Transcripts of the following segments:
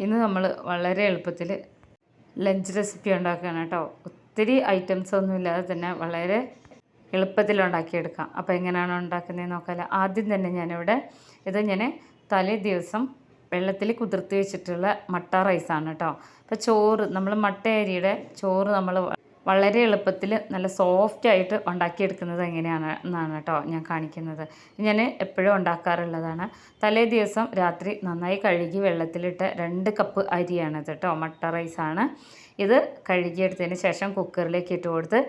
ഇന്ന് നമ്മൾ വളരെ എളുപ്പത്തിൽ ലഞ്ച് റെസിപ്പി ഉണ്ടാക്കുകയാണ് കേട്ടോ. ഒത്തിരി ഐറ്റംസ് ഒന്നും ഇല്ലാതെ തന്നെ വളരെ എളുപ്പത്തിൽ ഉണ്ടാക്കിയെടുക്കാം. അപ്പോൾ എങ്ങനെയാണ് ഉണ്ടാക്കുന്നതെന്ന് നോക്കാമല്ലോ. ആദ്യം തന്നെ ഞാൻ തലേ ദിവസം വെള്ളത്തിൽ കുതിർത്തി വെച്ചിട്ടുള്ള മട്ട റൈസാണ് കേട്ടോ. അപ്പോൾ ചോറ് നമ്മൾ മട്ട അരിയുടെ ചോറ് നമ്മൾ വളരെ എളുപ്പത്തിൽ നല്ല സോഫ്റ്റായിട്ട് ഉണ്ടാക്കിയെടുക്കുന്നത് എങ്ങനെയാണെന്നാണ് കേട്ടോ ഞാൻ കാണിക്കുന്നത്. ഞാൻ എപ്പോഴും ഉണ്ടാക്കാറുള്ളതാണ്. തലേ ദിവസം രാത്രി നന്നായി കഴുകി വെള്ളത്തിലിട്ട് 2 കപ്പ് അരിയാണിത് കേട്ടോ. മട്ട റൈസാണ് ഇത്. കഴുകിയെടുത്തതിന് ശേഷം കുക്കറിലേക്ക് ഇട്ട് കൊടുത്ത്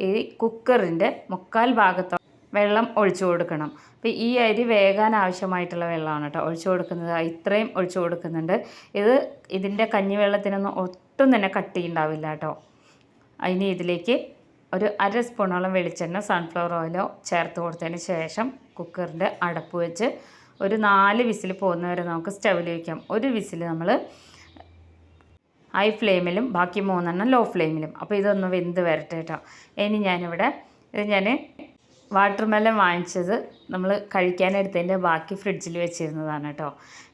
ഈ കുക്കറിൻ്റെ 3/4 ഭാഗത്തോ വെള്ളം ഒഴിച്ചു കൊടുക്കണം. അപ്പോൾ ഈ അരി വേകാൻ ആവശ്യമായിട്ടുള്ള വെള്ളമാണ് കേട്ടോ ഒഴിച്ചു കൊടുക്കുന്നത്. ഇത്രയും ഒഴിച്ചു കൊടുക്കുന്നുണ്ട്. ഇതിൻ്റെ കഞ്ഞിവെള്ളത്തിനൊന്നും ഒട്ടും തന്നെ കട്ടിയുണ്ടാവില്ല കേട്ടോ. ഇനി ഇതിലേക്ക് ഒരു 1/2 സ്പൂണോളം വെളിച്ചെണ്ണ സൺഫ്ലവർ ഓയിലോ ചേർത്ത് കൊടുത്തതിന് ശേഷം കുക്കറിൻ്റെ അടപ്പ് വെച്ച് ഒരു 4 വിസിൽ പോകുന്നവരെ നമുക്ക് സ്റ്റവിൽ വയ്ക്കാം. ഒരു വിസിൽ നമ്മൾ ഹൈ ഫ്ലെയിമിലും ബാക്കി 3 ലോ ഫ്ലെയിമിലും. അപ്പോൾ ഇതൊന്ന് വെന്ത് വരട്ടെ കേട്ടോ. ഇനി ഞാൻ വാട്ടർമെലൺ വാങ്ങിച്ചത് നമ്മൾ കഴിക്കാനെടുത്തതിൻ്റെ ബാക്കി ഫ്രിഡ്ജിൽ വെച്ചിരുന്നതാണ് കേട്ടോ.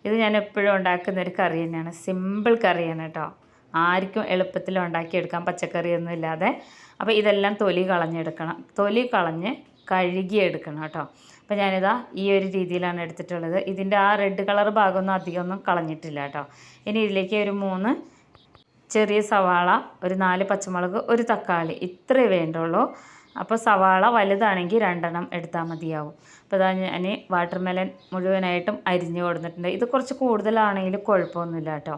ഇത് ഞാൻ എപ്പോഴും ഉണ്ടാക്കുന്നൊരു കറി തന്നെയാണ്. സിമ്പിൾ കറിയാണ് കേട്ടോ. ആർക്കും എളുപ്പത്തിൽ ഉണ്ടാക്കിയെടുക്കാം, പച്ചക്കറിയൊന്നും ഇല്ലാതെ. അപ്പോൾ ഇതെല്ലാം തൊലി കളഞ്ഞെടുക്കണം. തൊലി കളഞ്ഞ് കഴുകിയെടുക്കണം കേട്ടോ. അപ്പോൾ ഞാനിതാ ഈ ഒരു രീതിയിലാണ് എടുത്തിട്ടുള്ളത്. ഇതിൻ്റെ ആ റെഡ് കളർ ഭാഗമൊന്നും അധികമൊന്നും കളഞ്ഞിട്ടില്ല കേട്ടോ. ഇനി ഇതിലേക്ക് ഒരു 3 ചെറിയ സവാള, ഒരു 4 പച്ചമുളക്, ഒരു തക്കാളി, ഇത്രേ വേണ്ടുള്ളൂ. അപ്പോൾ സവാള വലുതാണെങ്കിൽ 2 എടുത്താൽ മതിയാവും. അപ്പോൾ ഇതാ ഞാൻ വാട്ടർമെലൺ മുഴുവനായിട്ടും അരിഞ്ഞു കൊടുത്തിട്ടുണ്ട്. ഇത് കുറച്ച് കൂടുതലാണെങ്കിൽ കുഴപ്പമൊന്നുമില്ല കേട്ടോ.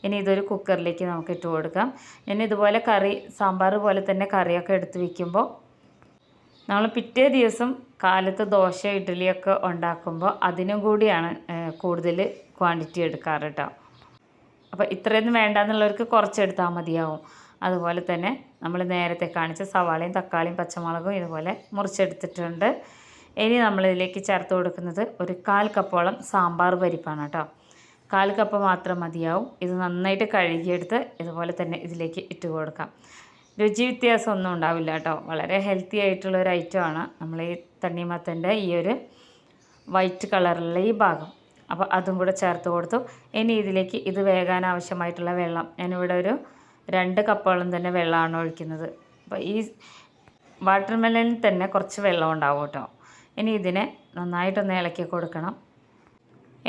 ഇനി ഇതൊരു കുക്കറിലേക്ക് നമുക്ക് ഇട്ട് കൊടുക്കാം. ഞാൻ ഇതുപോലെ സാമ്പാർ പോലെ തന്നെ കറിയൊക്കെ എടുത്ത് വയ്ക്കുമ്പോൾ നമ്മൾ പിറ്റേ ദിവസം കാലത്ത് ദോശ ഇഡ്ഡലിയൊക്കെ ഉണ്ടാക്കുമ്പോൾ അതിനും കൂടിയാണ് കൂടുതൽ ക്വാണ്ടിറ്റി എടുക്കാറ് കേട്ടോ. അപ്പോൾ ഇത്രയൊന്നും വേണ്ടാന്നുള്ളവർക്ക് കുറച്ചെടുത്താൽ മതിയാവും. അതുപോലെ തന്നെ നമ്മൾ നേരത്തെ കാണിച്ച സവാളയും തക്കാളിയും പച്ചമുളകും ഇതുപോലെ മുറിച്ചെടുത്തിട്ടുണ്ട്. ഇനി നമ്മളിതിലേക്ക് ചേർത്ത് കൊടുക്കുന്നത് ഒരു 1/4 കപ്പോളം സാമ്പാർ പരിപ്പാണ് കേട്ടോ. 1/4 കപ്പ് മാത്രം മതിയാവും. ഇത് നന്നായിട്ട് കഴുകിയെടുത്ത് ഇതുപോലെ തന്നെ ഇതിലേക്ക് ഇട്ട് കൊടുക്കാം. രുചി വ്യത്യാസമൊന്നും ഉണ്ടാവില്ല കേട്ടോ. വളരെ ഹെൽത്തി ആയിട്ടുള്ളൊരു ഐറ്റമാണ് നമ്മൾ ഈ തണ്ണിമത്തൻ്റെ ഈ ഒരു വൈറ്റ് കളറിലുള്ള ഈ ഭാഗം. അപ്പോൾ അതും കൂടെ ചേർത്ത് കൊടുത്തു. ഇനി ഇതിലേക്ക് ഇത് വേകാൻ ആവശ്യമായിട്ടുള്ള വെള്ളം ഞാനിവിടെ ഒരു 2 കപ്പോളം തന്നെ വെള്ളമാണ് ഒഴിക്കുന്നത്. അപ്പോൾ ഈ വാട്ടർമെലനിൽ തന്നെ കുറച്ച് വെള്ളം ഉണ്ടാവും കേട്ടോ. ഇനി ഇതിനെ നന്നായിട്ടൊന്ന് ഇളക്കി കൊടുക്കണം.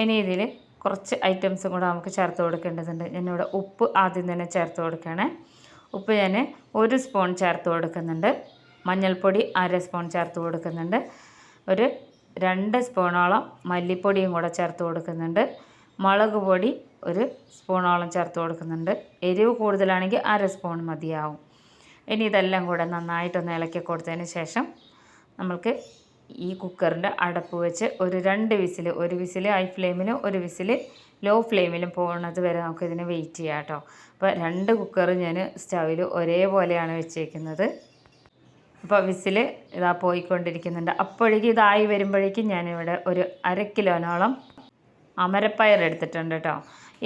ഇനി ഇതിൽ കുറച്ച് ഐറ്റംസും കൂടെ നമുക്ക് ചേർത്ത് കൊടുക്കേണ്ടതുണ്ട്. ഞാനിവിടെ ഉപ്പ് ആദ്യം തന്നെ ചേർത്ത് കൊടുക്കുകയാണ്. ഉപ്പ് ഞാൻ 1 സ്പൂൺ ചേർത്ത് കൊടുക്കുന്നുണ്ട്. മഞ്ഞൾപ്പൊടി 1/2 സ്പൂൺ ചേർത്ത് കൊടുക്കുന്നുണ്ട്. ഒരു 2 സ്പൂണോളം മല്ലിപ്പൊടിയും കൂടെ ചേർത്ത് കൊടുക്കുന്നുണ്ട്. മുളക് പൊടി 1 സ്പൂണോളം ചേർത്ത് കൊടുക്കുന്നുണ്ട്. എരിവ് കൂടുതലാണെങ്കിൽ 1/2 സ്പൂൺ മതിയാവും. ഇനി ഇതെല്ലാം കൂടെ നന്നായിട്ടൊന്ന് ഇളക്കി കൊടുത്തതിന് ശേഷം നമ്മൾക്ക് ഈ കുക്കറിൻ്റെ അടപ്പ് വെച്ച് ഒരു 2 വിസിൽ, ഒരു വിസിൽ ഹൈ ഫ്ലെയിമിലും ഒരു വിസിൽ ലോ ഫ്ലെയിമിലും പോകുന്നത് വരെ നമുക്കിതിന് വെയിറ്റ് ചെയ്യാം കേട്ടോ. അപ്പോൾ 2 കുക്കർ ഞാൻ സ്റ്റൗവിൽ ഒരേപോലെയാണ് വെച്ചേക്കുന്നത്. അപ്പോൾ വിസിൽ ഇതാ പോയിക്കൊണ്ടിരിക്കുന്നുണ്ട്. അപ്പോഴേക്കും ഇതായി വരുമ്പോഴേക്കും ഞാനിവിടെ ഒരു 1/2 കിലോനോളം അമരപ്പയർ എടുത്തിട്ടുണ്ട് കേട്ടോ.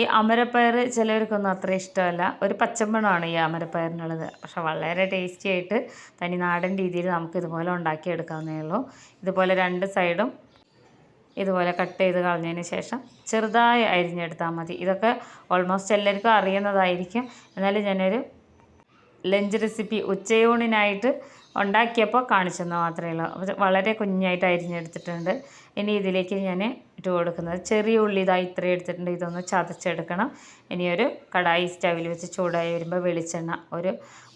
ഈ അമരപ്പയർ ചിലവർക്കൊന്നും അത്ര ഇഷ്ടമല്ല. ഒരു പച്ചമണമാണ് ഈ അമരപ്പയറിനുള്ളത്. പക്ഷെ വളരെ ടേസ്റ്റി ആയിട്ട് തനി നാടൻ രീതിയിൽ നമുക്ക് ഇതുപോലെ ഉണ്ടാക്കിയെടുക്കാവുന്നേ ഉള്ളൂ. ഇതുപോലെ 2 സൈഡും ഇതുപോലെ കട്ട് ചെയ്ത് കളഞ്ഞതിന് ശേഷം ചെറുതായി അരിഞ്ഞെടുത്താൽ മതി. ഇതൊക്കെ ഓൾമോസ്റ്റ് എല്ലാവർക്കും അറിയുന്നതായിരിക്കും. എന്നാലും ഞാനൊരു ലഞ്ച് റെസിപ്പി ഉച്ചയൂണിനായിട്ട് ഉണ്ടാക്കിയപ്പോൾ കാണിച്ചെന്ന് മാത്രമേ ഉള്ളൂ. അപ്പോൾ വളരെ കുഞ്ഞായിട്ട് അരിഞ്ഞെടുത്തിട്ടുണ്ട്. ഇനി ഇതിലേക്ക് ഞാൻ ഇട്ട് കൊടുക്കുന്നത് ചെറിയ ഉള്ളി ഇതായി ഇത്രയും എടുത്തിട്ടുണ്ട്. ഇതൊന്ന് ചതച്ചെടുക്കണം. ഇനി ഒരു കടായി സ്റ്റവിൽ വെച്ച് ചൂടായി വരുമ്പോൾ വെളിച്ചെണ്ണ ഒരു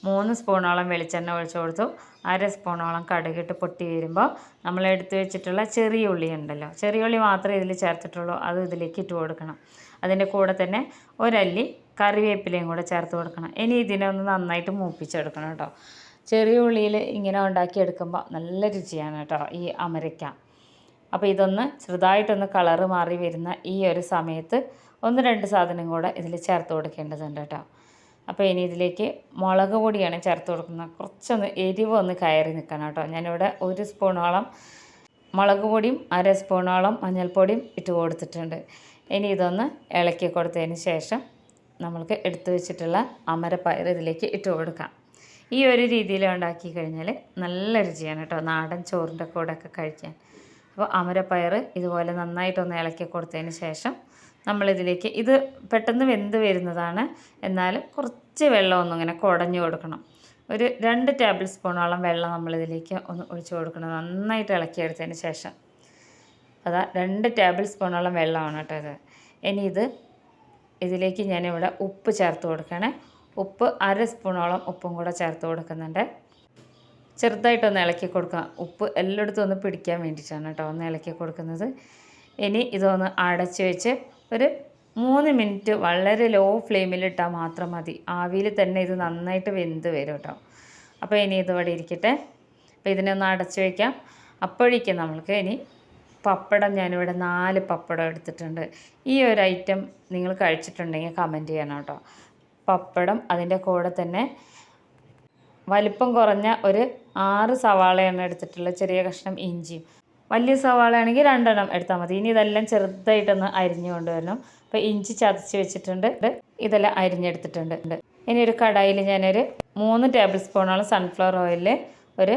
3 സ്പൂണോളം വെളിച്ചെണ്ണ ഒഴിച്ചു കൊടുത്തു. 1/2 സ്പൂണോളം കടുകിട്ട് പൊട്ടി വരുമ്പോൾ നമ്മൾ എടുത്ത് വെച്ചിട്ടുള്ള ചെറിയ ഉള്ളി ഉണ്ടല്ലോ, ചെറിയ ഉള്ളി മാത്രമേ ഇതിൽ ചേർത്തിട്ടുള്ളൂ. അത് ഇതിലേക്ക് ഇട്ട് കൊടുക്കണം. അതിൻ്റെ കൂടെ തന്നെ ഒരല്ലി കറിവേപ്പിലയും കൂടെ ചേർത്ത് കൊടുക്കണം. ഇനി ഇതിനെ ഒന്ന് നന്നായിട്ട് മൂപ്പിച്ചെടുക്കണം കേട്ടോ. ചെറിയ ഉള്ളിയിൽ ഇങ്ങനെ ഉണ്ടാക്കിയെടുക്കുമ്പോൾ നല്ല രുചിയാണ് കേട്ടോ ഈ അമരയ്ക്ക. അപ്പോൾ ഇതൊന്ന് ചെറുതായിട്ടൊന്ന് കളറ് മാറി വരുന്ന ഈ ഒരു സമയത്ത് 1-2 സാധനം കൂടെ ഇതിൽ ചേർത്ത് കൊടുക്കേണ്ടതുണ്ട് കേട്ടോ. അപ്പോൾ ഇനി ഇതിലേക്ക് മുളക് പൊടിയാണ് ചേർത്ത് കൊടുക്കുന്നത്. കുറച്ചൊന്ന് എരിവ് ഒന്ന് കയറി നിൽക്കണം കേട്ടോ. ഞാനിവിടെ 1 സ്പൂണോളം മുളക് പൊടിയും 1/2 സ്പൂണോളം മഞ്ഞൾപ്പൊടിയും ഇട്ട് കൊടുത്തിട്ടുണ്ട്. ഇനി ഇതൊന്ന് ഇളക്കി കൊടുത്തതിന് ശേഷം നമ്മൾക്ക് എടുത്തു വെച്ചിട്ടുള്ള അമരപ്പയർ ഇതിലേക്ക് ഇട്ട് കൊടുക്കാം. ഈ ഒരു രീതിയിൽ ഉണ്ടാക്കി കഴിഞ്ഞാൽ നല്ല രുചിയാണ് കേട്ടോ നാടൻ ചോറിൻ്റെ കൂടെയൊക്കെ കഴിക്കാൻ. അപ്പോൾ അമരപ്പയർ ഇതുപോലെ നന്നായിട്ടൊന്ന് ഇളക്കി കൊടുത്തതിന് ശേഷം നമ്മളിതിലേക്ക് ഇത് പെട്ടെന്ന് വെന്ത് വരുന്നതാണ്, എന്നാലും കുറച്ച് വെള്ളം ഒന്നും ഇങ്ങനെ കുടഞ്ഞു കൊടുക്കണം. ഒരു 2 ടേബിൾ സ്പൂണോളം വെള്ളം നമ്മളിതിലേക്ക് ഒന്ന് ഒഴിച്ച് കൊടുക്കണം. നന്നായിട്ട് ഇളക്കിയെടുത്തതിന് ശേഷം അതാ 2 ടേബിൾ സ്പൂണോളം വെള്ളമാണ് കേട്ടോ ഇത്. ഇനി ഇതിലേക്ക് ഞാനിവിടെ ഉപ്പ് ചേർത്ത് കൊടുക്കണേ. ഉപ്പ് 1/2 സ്പൂണോളം ഉപ്പും കൂടെ ചേർത്ത് കൊടുക്കുന്നുണ്ട്. ചെറുതായിട്ടൊന്ന് ഇളക്കി കൊടുക്കാം. ഉപ്പ് എല്ലായിടത്തും ഒന്ന് പിടിക്കാൻ വേണ്ടിയിട്ടാണ് കേട്ടോ ഒന്ന് ഇളക്കി കൊടുക്കുന്നത്. ഇനി ഇതൊന്ന് അടച്ച് വെച്ച് ഒരു 3 മിനിറ്റ് വളരെ ലോ ഫ്ലെയിമിലിട്ടാൽ മാത്രം മതി. ആവിയിൽ തന്നെ ഇത് നന്നായിട്ട് വെന്ത് വരും കേട്ടോ. അപ്പോൾ ഇനി ഇതിവിടെ ഇരിക്കട്ടെ. അപ്പോൾ ഇതിനെ ഒന്ന് അടച്ച് വയ്ക്കാം. അപ്പോഴേക്കും നമ്മൾക്ക് ഇനി പപ്പടം ഞാനിവിടെ 4 പപ്പടം എടുത്തിട്ടുണ്ട്. ഈ ഒരു ഐറ്റം നിങ്ങൾ കഴിച്ചിട്ടുണ്ടെങ്കിൽ കമൻറ്റ് ചെയ്യണം കേട്ടോ. പപ്പടം അതിൻ്റെ കൂടെ തന്നെ വലിപ്പം കുറഞ്ഞ ഒരു 6 സവാളയാണ് എടുത്തിട്ടുള്ളത്. ചെറിയ കഷ്ണം ഇഞ്ചിയും. വലിയ സവാള ആണെങ്കിൽ 2 എണ്ണം എടുത്താൽ മതി. ഇനി ഇതെല്ലാം ചെറുതായിട്ടൊന്ന് അരിഞ്ഞു കൊണ്ടുവരണം. അപ്പോൾ ഇഞ്ചി ചതച്ച് വെച്ചിട്ടുണ്ട്, ഇതെല്ലാം അരിഞ്ഞെടുത്തിട്ടുണ്ട്. ഇനി ഒരു കടായിൽ ഞാനൊരു 3 ടേബിൾ സ്പൂണോളം സൺഫ്ലവർ ഓയിലിൽ ഒരു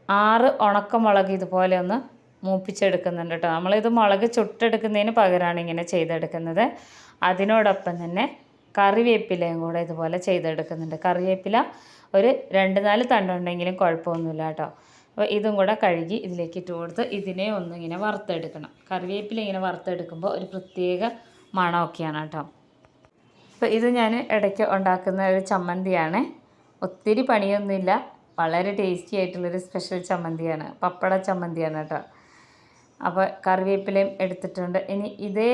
6 ഉണക്കമുളക് ഇതുപോലെ ഒന്ന് മൂപ്പിച്ചെടുക്കുന്നുണ്ട് കേട്ടോ. നമ്മളിത് മുളക് ചുട്ടെടുക്കുന്നതിന് പകരമാണ് ഇങ്ങനെ ചെയ്തെടുക്കുന്നത്. അതിനോടൊപ്പം തന്നെ കറിവേപ്പിലയും കൂടെ ഇതുപോലെ ചെയ്തെടുക്കുന്നുണ്ട്. കറിവേപ്പില ഒരു 2-4 തണ്ടുണ്ടെങ്കിലും കുഴപ്പമൊന്നുമില്ല കേട്ടോ. അപ്പോൾ ഇതും കൂടെ കഴുകി ഇതിലേക്ക് ഇട്ട് കൊടുത്ത് ഇതിനെ ഒന്നിങ്ങനെ വറുത്തെടുക്കണം. കറിവേപ്പില ഇങ്ങനെ വറുത്തെടുക്കുമ്പോൾ ഒരു പ്രത്യേക മണമൊക്കെയാണ് കേട്ടോ. അപ്പോൾ ഇത് ഞാൻ ഇടയ്ക്ക് ഉണ്ടാക്കുന്ന ഒരു ചമ്മന്തിയാണ്. ഒത്തിരി പണിയൊന്നുമില്ല, വളരെ ടേസ്റ്റി ആയിട്ടുള്ളൊരു സ്പെഷ്യൽ ചമ്മന്തിയാണ്, പപ്പട ചമ്മന്തിയാണ് കേട്ടോ. അപ്പോൾ കറിവേപ്പിലയും എടുത്തിട്ടുണ്ട്. ഇനി ഇതേ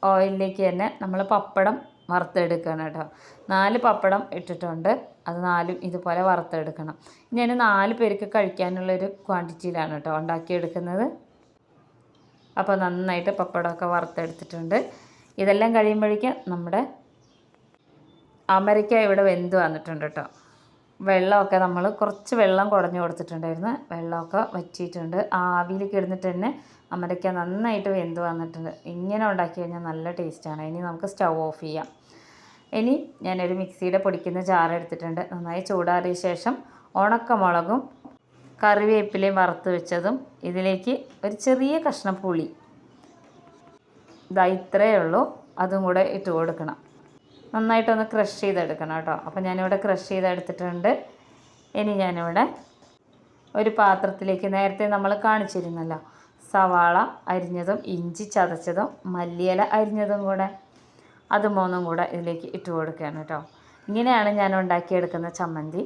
ഓയിലിലേക്ക് തന്നെ നമ്മൾ പപ്പടം വറുത്തെടുക്കണം കേട്ടോ. 4 പപ്പടം ഇട്ടിട്ടുണ്ട്. അത് 4ഉം ഇതുപോലെ വറുത്തെടുക്കണം. ഞാൻ 4 പേർക്ക് കഴിക്കാനുള്ളൊരു ക്വാണ്ടിറ്റിയിലാണ് കേട്ടോ ഉണ്ടാക്കിയെടുക്കുന്നത്. അപ്പോൾ നന്നായിട്ട് പപ്പടമൊക്കെ വറുത്തെടുത്തിട്ടുണ്ട്. ഇതെല്ലാം കഴിയുമ്പോഴേക്കും നമ്മുടെ അമരയ്ക്ക ഇവിടെ വെന്ത് വന്നിട്ടുണ്ട് കേട്ടോ. വെള്ളമൊക്കെ നമ്മൾ കുറച്ച് വെള്ളം കുടഞ്ഞു കൊടുത്തിട്ടുണ്ടായിരുന്നു. വെള്ളമൊക്കെ വറ്റിയിട്ടുണ്ട്. ആവിയിൽ കിടന്നിട്ട് തന്നെ അമരയ്ക്ക നന്നായിട്ട് വെന്ത് വന്നിട്ടുണ്ട്. ഇങ്ങനെ ഉണ്ടാക്കി കഴിഞ്ഞാൽ നല്ല ടേസ്റ്റാണ്. ഇനി നമുക്ക് സ്റ്റൗ ഓഫ് ചെയ്യാം. ഇനി ഞാനൊരു മിക്സിയുടെ പൊടിക്കുന്ന ജാർ എടുത്തിട്ടുണ്ട്. നന്നായി ചൂടാറിയ ശേഷം ഉണക്കമുളകും കറിവേപ്പിലയും വറുത്ത് വെച്ചതും ഇതിലേക്ക് ഒരു ചെറിയ കഷ്ണം പുളി, ഇതാ ഇത്രയേ ഉള്ളൂ, അതും കൂടെ ഇട്ട് കൊടുക്കണം. നന്നായിട്ടൊന്ന് ക്രഷ് ചെയ്തെടുക്കണം കേട്ടോ. അപ്പോൾ ഞാനിവിടെ ക്രഷ് ചെയ്തെടുത്തിട്ടുണ്ട്. ഇനി ഞാനിവിടെ ഒരു പാത്രത്തിലേക്ക് നേരത്തെ നമ്മൾ കാണിച്ചിരുന്നല്ലോ സവാള അരിഞ്ഞതും ഇഞ്ചി ചതച്ചതും മല്ലിയില അരിഞ്ഞതും കൂടെ അത് 3ഉം കൂടെ ഇതിലേക്ക് ഇട്ട് കൊടുക്കുകയാണ് കേട്ടോ. ഇങ്ങനെയാണ് ഞാൻ ഉണ്ടാക്കിയെടുക്കുന്ന ചമ്മന്തി.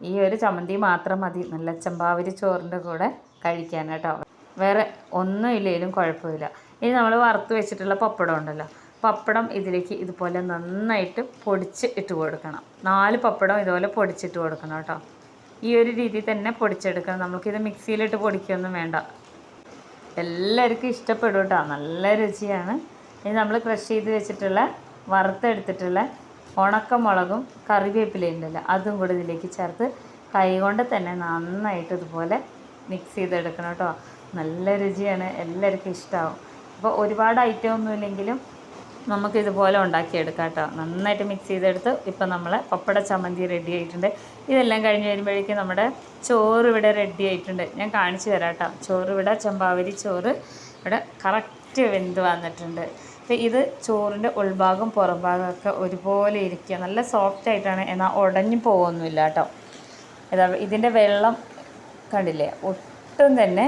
ഈ ഒരു ചമ്മന്തി മാത്രം മതി നല്ല ചെമ്പാവരി ചോറിൻ്റെ കൂടെ കഴിക്കാൻ കേട്ടോ. വേറെ ഒന്നും ഇല്ലെങ്കിലും കുഴപ്പമില്ല. ഇനി നമ്മൾ വറുത്ത് വെച്ചിട്ടുള്ള പപ്പടം ഉണ്ടല്ലോ, പപ്പടം ഇതിലേക്ക് ഇതുപോലെ നന്നായിട്ട് പൊടിച്ച് ഇട്ട് കൊടുക്കണം. 4 പപ്പടം ഇതുപോലെ പൊടിച്ചിട്ട് കൊടുക്കണം കേട്ടോ. ഈ ഒരു രീതിയിൽ തന്നെ പൊടിച്ചെടുക്കണം. നമുക്കിത് മിക്സിയിലിട്ട് പൊടിക്കൊന്നും വേണ്ട. എല്ലാവർക്കും ഇഷ്ടപ്പെടും കേട്ടോ, നല്ല രുചിയാണ്. ഇനി നമ്മൾ ക്രഷ് ചെയ്ത് വെച്ചിട്ടുള്ള വറുത്തെടുത്തിട്ടുള്ള ഉണക്കമുളകും കറിവേപ്പിലയും ഉണ്ടല്ലോ അതും കൂടി ഇതിലേക്ക് ചേർത്ത് കൈകൊണ്ട് തന്നെ നന്നായിട്ട് ഇതുപോലെ മിക്സ് ചെയ്തെടുക്കണം കേട്ടോ. നല്ല രുചിയാണ്, എല്ലാവർക്കും ഇഷ്ടമാവും. അപ്പോൾ ഒരുപാട് ഐറ്റം ഒന്നുമില്ലെങ്കിലും നമുക്കിതുപോലെ ഉണ്ടാക്കിയെടുക്കാം കേട്ടോ. നന്നായിട്ട് മിക്സ് ചെയ്തെടുത്ത് ഇപ്പം നമ്മൾ പപ്പട ചമ്മന്തി റെഡി ആയിട്ടുണ്ട്. ഇതെല്ലാം കഴിഞ്ഞ് വരുമ്പോഴേക്കും നമ്മുടെ ചോറ് ഇവിടെ റെഡി ആയിട്ടുണ്ട്. ഞാൻ കാണിച്ചു തരാം കേട്ടോ. ചോറ് ഇവിടെ ചെമ്പാവരി ചോറ് ഇവിടെ കറക്റ്റ് വെന്ത് വന്നിട്ടുണ്ട്. അപ്പോൾ ഇത് ചോറിൻ്റെ ഉൾഭാഗം പുറം ഭാഗമൊക്കെ ഒരുപോലെ ഇരിക്കുക, നല്ല സോഫ്റ്റ് ആയിട്ടാണ്, എന്നാൽ ഉടഞ്ഞു പോകുമൊന്നുമില്ല കേട്ടോ. ഇതിൻ്റെ വെള്ളം കണ്ടില്ലേ, ഒട്ടും തന്നെ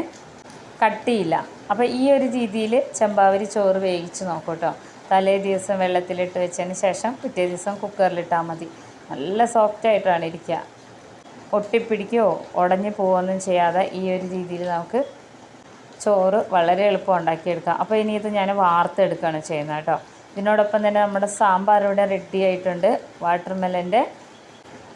കട്ടിയില്ല. അപ്പോൾ ഈ ഒരു രീതിയിൽ ചെമ്പാവരി ചോറ് വേവിച്ച് നോക്കൂ കേട്ടോ. തലേ ദിവസം വെള്ളത്തിലിട്ട് വെച്ചതിന് ശേഷം പിറ്റേ ദിവസം കുക്കറിലിട്ടാൽ മതി. നല്ല സോഫ്റ്റ് ആയിട്ടാണ് ഇരിക്കുക, ഒട്ടിപ്പിടിക്കുകയോ ഉടഞ്ഞു പോവുകയൊന്നും ചെയ്യാതെ ഈ ഒരു രീതിയിൽ നമുക്ക് ചോറ് വളരെ എളുപ്പം ഉണ്ടാക്കിയെടുക്കാം. അപ്പോൾ ഇനി ഇത് ഞാൻ വാർത്തെടുക്കുകയാണ് ചെയ്യുന്നത് കേട്ടോ. ഇതിനോടൊപ്പം തന്നെ നമ്മുടെ സാമ്പാർ ഇവിടെ റെഡി ആയിട്ടുണ്ട്. വാട്ടർമെലൻ്റെ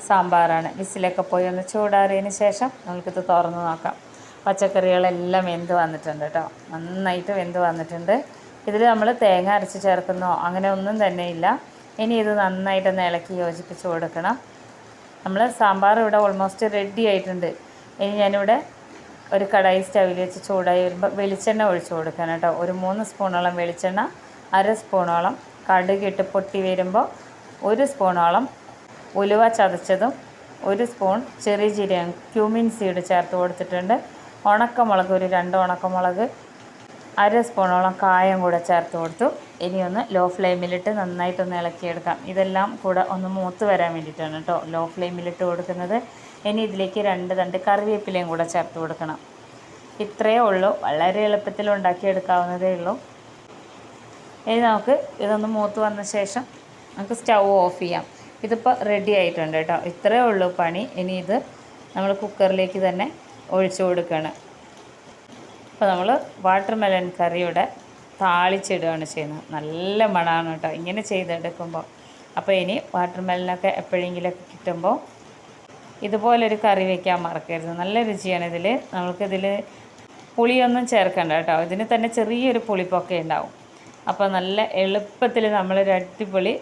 സാമ്പാറാണ്. വിസിലൊക്കെ പോയി ഒന്ന് ചൂടാറിയതിന് ശേഷം നമുക്കിത് തുറന്ന് നോക്കാം. പച്ചക്കറികളെല്ലാം വെന്ത് വന്നിട്ടുണ്ട് കേട്ടോ, നന്നായിട്ട് വെന്ത് വന്നിട്ടുണ്ട്. ഇതിൽ നമ്മൾ തേങ്ങ അരച്ച് ചേർക്കുന്നോ അങ്ങനെ ഒന്നും തന്നെ ഇല്ല. ഇനി ഇത് നന്നായിട്ടൊന്ന് ഇളക്കി യോജിപ്പിച്ച് കൊടുക്കണം. നമ്മൾ സാമ്പാർ ഇവിടെ ഓൾമോസ്റ്റ് റെഡി ആയിട്ടുണ്ട്. ഇനി ഞാനിവിടെ ഒരു കടായി സ്റ്റവിൽ വെച്ച് ചൂടായി വരുമ്പോൾ വെളിച്ചെണ്ണ ഒഴിച്ച് കൊടുക്കണം കേട്ടോ. ഒരു 3 സ്പൂണോളം വെളിച്ചെണ്ണ, 1/2 സ്പൂണോളം കടുകിട്ട് പൊട്ടി വരുമ്പോൾ 1 സ്പൂണോളം ഉലുവ ചതച്ചതും 1 സ്പൂൺ ചെറിയ ജീരകം ക്യൂമിൻ സീഡ് ചേർത്ത് കൊടുത്തിട്ടുണ്ട്. ഉണക്കമുളക് ഒരു 2 ഉണക്കമുളക് അര സ്പൂണോളം കായം കൂടെ ചേർത്ത് കൊടുത്തു. ഇനി ഒന്ന് ലോ ഫ്ലെയിമിലിട്ട് നന്നായിട്ടൊന്ന് ഇളക്കിയെടുക്കാം. ഇതെല്ലാം കൂടെ ഒന്ന് മൂത്ത് വരാൻ വേണ്ടിയിട്ടാണ് കേട്ടോ ലോ ഫ്ലെയിമിലിട്ട് കൊടുക്കുന്നത്. ഇനി ഇതിലേക്ക് 2 തണ്ട് കറിവേപ്പിലയും കൂടെ ചേർത്ത് കൊടുക്കണം. ഇത്രയേ ഉള്ളൂ, വളരെ എളുപ്പത്തിൽ ഉണ്ടാക്കിയെടുക്കാവുന്നതേ ഉള്ളൂ. ഇനി നമുക്ക് ഇതൊന്ന് മൂത്ത് വന്ന ശേഷം നമുക്ക് സ്റ്റൗ ഓഫ് ചെയ്യാം. ഇതിപ്പോൾ റെഡി ആയിട്ടുണ്ട് കേട്ടോ. ഇത്രയേ ഉള്ളൂ പണി. ഇനി ഇത് നമ്മൾ കുക്കറിലേക്ക് തന്നെ ഒഴിച്ചു കൊടുക്കുകയാണ്. അപ്പോൾ നമ്മൾ വാട്ടർ മെലൺ കറിയുടെ താളിച്ചിടുകയാണ് ചെയ്യുന്നത്. നല്ല മണമാണ് കേട്ടോ ഇങ്ങനെ ചെയ്തെടുക്കുമ്പോൾ. അപ്പോൾ ഇനി വാട്ടർ മെലനൊക്കെ എപ്പോഴെങ്കിലുമൊക്കെ കിട്ടുമ്പോൾ ഇതുപോലൊരു കറി വയ്ക്കാൻ മറക്കരുത്. നല്ല രുചിയാണ് ഇതിൽ. നമുക്കിതിൽ പുളിയൊന്നും ചേർക്കണ്ട കേട്ടോ. ഇതിന് തന്നെ ചെറിയൊരു പുളിപ്പൊക്കെ ഉണ്ടാവും. അപ്പോൾ നല്ല എളുപ്പത്തിൽ നമ്മളൊരു അടിപൊളി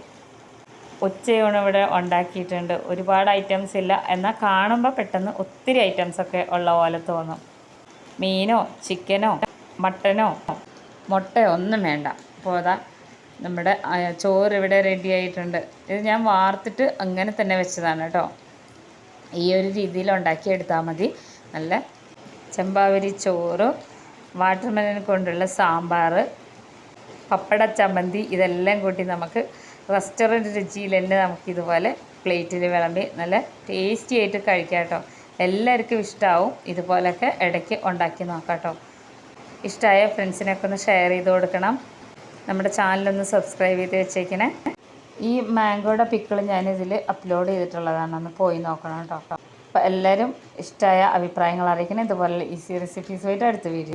ഉച്ചയൂണ് ഇവിടെ ഉണ്ടാക്കിയിട്ടുണ്ട്. ഒരുപാട് ഐറ്റംസ് ഇല്ല, എന്നാൽ കാണുമ്പോൾ പെട്ടെന്ന് ഒത്തിരി ഐറ്റംസൊക്കെ ഉള്ള പോലെ തോന്നും. മീനോ ചിക്കനോ മട്ടനോ മുട്ടയോ ഒന്നും വേണ്ട. അപ്പോൾ അതാ നമ്മുടെ ചോറ് ഇവിടെ റെഡി ആയിട്ടുണ്ട്. ഇത് ഞാൻ വാർത്തിട്ട് അങ്ങനെ തന്നെ വെച്ചതാണ് കേട്ടോ. ഈ ഒരു രീതിയിൽ ഉണ്ടാക്കിയെടുത്താൽ മതി. നല്ല ചെമ്പാവരി ചോറ്, വാട്ടർ മെലൺ കൊണ്ടുള്ള സാമ്പാർ, പപ്പട ചമ്മന്തി, ഇതെല്ലാം കൂട്ടി നമുക്ക് റെസ്റ്റോറൻറ്റ് രുചിയിൽ തന്നെ നമുക്കിതുപോലെ പ്ലേറ്റിൽ വിളമ്പി നല്ല ടേസ്റ്റി ആയിട്ട് കഴിക്കാം കേട്ടോ. എല്ലാവർക്കും ഇഷ്ടമാവും. ഇതുപോലൊക്കെ ഇടയ്ക്ക് ഉണ്ടാക്കി നോക്കാം കേട്ടോ. ഇഷ്ടമായ ഫ്രണ്ട്സിനൊക്കെ ഒന്ന് ഷെയർ ചെയ്ത് കൊടുക്കണം. നമ്മുടെ ചാനലൊന്ന് സബ്സ്ക്രൈബ് ചെയ്ത് വെച്ചേക്കണേ. ഈ മാംഗോയുടെ പിക്കിൾ ഞാനിതിൽ അപ്ലോഡ് ചെയ്തിട്ടുള്ളതാണ്, ഒന്ന് പോയി നോക്കണം കേട്ടോ. അപ്പോൾ എല്ലാവരും ഇഷ്ടമായ അഭിപ്രായങ്ങൾ അറിയിക്കണം. ഇതുപോലെ ഈസി റെസിപ്പീസുമായിട്ട് അടുത്ത വീഡിയോ